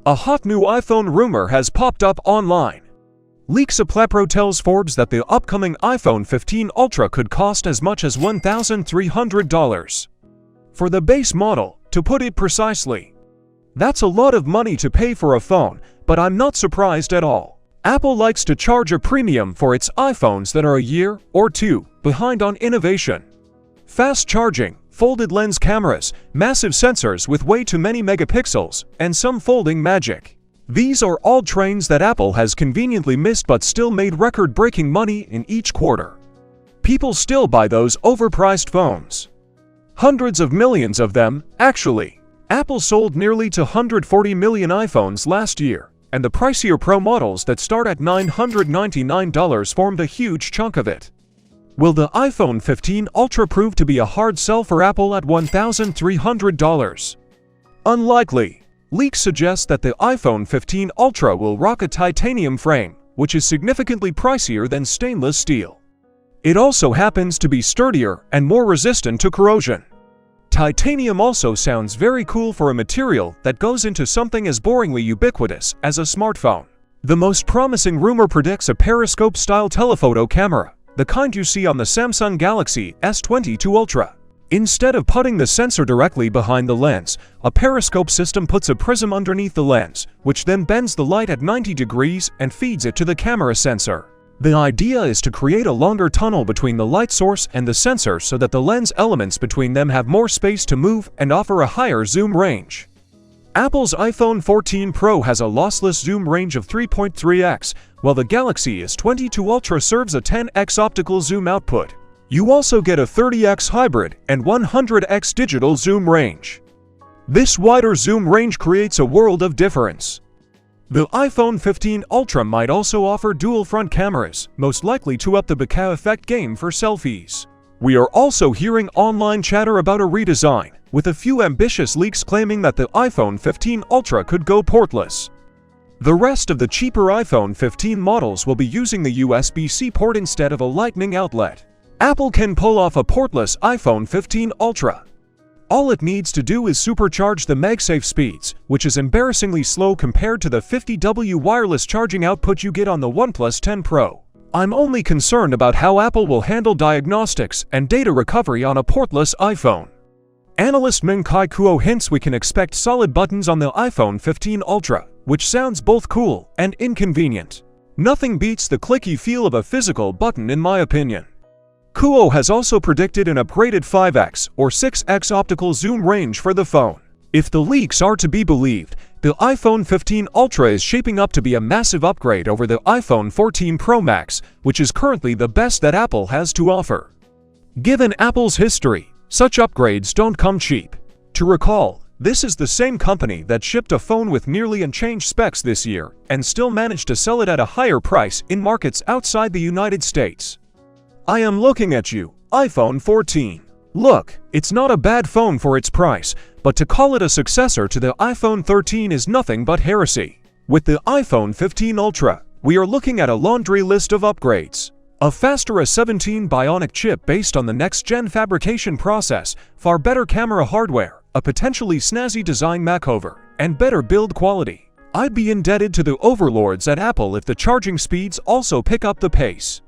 A hot new iPhone rumor has popped up online. Leaks Pro tells Forbes that the upcoming iPhone 15 Ultra could cost as much as $1,300. For the base model, to put it precisely. That's a lot of money to pay for a phone, but I'm not surprised at all. Apple likes to charge a premium for its iPhones that are a year or two behind on innovation. Fast charging, folded lens cameras, massive sensors with way too many megapixels, and some folding magic. These are all trains that Apple has conveniently missed but still made record-breaking money in each quarter. People still buy those overpriced phones. Hundreds of millions of them, actually. Apple sold nearly 240 million iPhones last year, and the pricier Pro models that start at $999 formed a huge chunk of it. Will the iPhone 15 Ultra prove to be a hard sell for Apple at $1,300? Unlikely. Leaks suggest that the iPhone 15 Ultra will rock a titanium frame, which is significantly pricier than stainless steel. It also happens to be sturdier and more resistant to corrosion. Titanium also sounds very cool for a material that goes into something as boringly ubiquitous as a smartphone. The most promising rumor predicts a periscope-style telephoto camera, the kind you see on the Samsung Galaxy S22 Ultra. Instead of putting the sensor directly behind the lens, a periscope system puts a prism underneath the lens, which then bends the light at 90 degrees and feeds it to the camera sensor. The idea is to create a longer tunnel between the light source and the sensor so that the lens elements between them have more space to move and offer a higher zoom range. Apple's iPhone 14 Pro has a lossless zoom range of 3.3x, while the Galaxy S22 Ultra serves a 10x optical zoom output. You also get a 30x hybrid and 100x digital zoom range. This wider zoom range creates a world of difference. The iPhone 15 Ultra might also offer dual front cameras, most likely to up the bokeh effect game for selfies. We are also hearing online chatter about a redesign, with a few ambitious leaks claiming that the iPhone 15 Ultra could go portless. The rest of the cheaper iPhone 15 models will be using the USB-C port instead of a Lightning outlet. Apple can pull off a portless iPhone 15 Ultra. All it needs to do is supercharge the MagSafe speeds, which is embarrassingly slow compared to the 50W wireless charging output you get on the OnePlus 10 Pro. I'm only concerned about how Apple will handle diagnostics and data recovery on a portless iPhone. Analyst Ming-Chi Kuo hints we can expect solid buttons on the iPhone 15 Ultra, which sounds both cool and inconvenient. Nothing beats the clicky feel of a physical button in my opinion. Kuo has also predicted an upgraded 5x or 6x optical zoom range for the phone. If the leaks are to be believed, the iPhone 15 Ultra is shaping up to be a massive upgrade over the iPhone 14 Pro Max, which is currently the best that Apple has to offer. Given Apple's history, such upgrades don't come cheap. To recall, this is the same company that shipped a phone with nearly unchanged specs this year and still managed to sell it at a higher price in markets outside the United States. I am looking at you, iPhone 14. Look, it's not a bad phone for its price, but to call it a successor to the iPhone 13 is nothing but heresy. With the iPhone 15 Ultra, we are looking at a laundry list of upgrades. A faster A17 Bionic chip based on the next-gen fabrication process, far better camera hardware, a potentially snazzy design makeover, and better build quality. I'd be indebted to the overlords at Apple if the charging speeds also pick up the pace.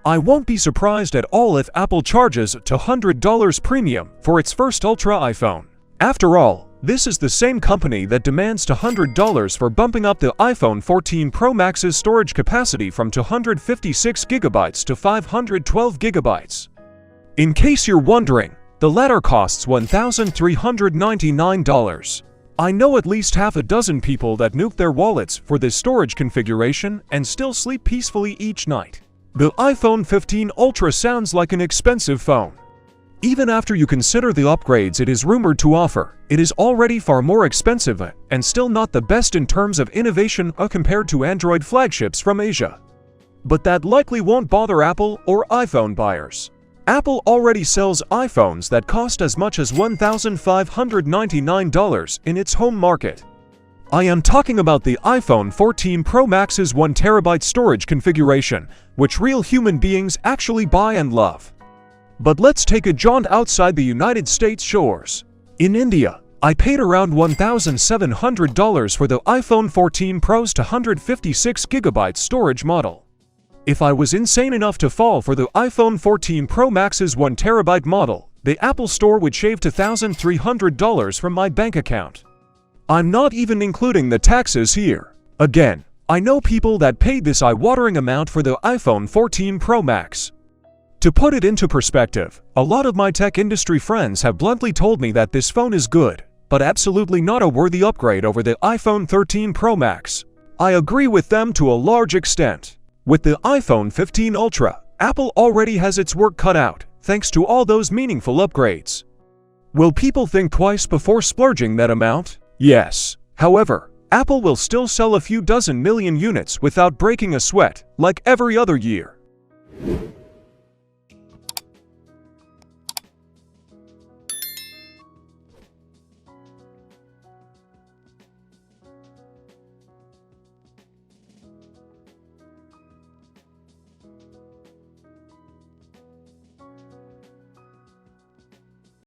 I won't be surprised at all if Apple charges a $100 premium for its first Ultra iPhone. After all, this is the same company that demands $100 for bumping up the iPhone 14 Pro Max's storage capacity from 256 GB to 512 GB. In case you're wondering, the latter costs $1,399. I know at least half a dozen people that nuke their wallets for this storage configuration and still sleep peacefully each night. The iPhone 15 Ultra sounds like an expensive phone. Even after you consider the upgrades it is rumored to offer, it is already far more expensive and still not the best in terms of innovation compared to Android flagships from Asia. But that likely won't bother Apple or iPhone buyers. Apple already sells iPhones that cost as much as $1,599 in its home market. I am talking about the iPhone 14 Pro Max's 1TB storage configuration, which real human beings actually buy and love. But let's take a jaunt outside the United States shores. In India, I paid around $1,700 for the iPhone 14 Pro's 256GB storage model. If I was insane enough to fall for the iPhone 14 Pro Max's 1TB model, the Apple Store would shave $2,300 from my bank account. I'm not even including the taxes here. Again, I know people that paid this eye-watering amount for the iPhone 14 Pro Max. To put it into perspective, a lot of my tech industry friends have bluntly told me that this phone is good, but absolutely not a worthy upgrade over the iPhone 13 Pro Max. I agree with them to a large extent. With the iPhone 15 Ultra, Apple already has its work cut out, thanks to all those meaningful upgrades. Will people think twice before splurging that amount? Yes. However, Apple will still sell a few dozen million units without breaking a sweat, like every other year.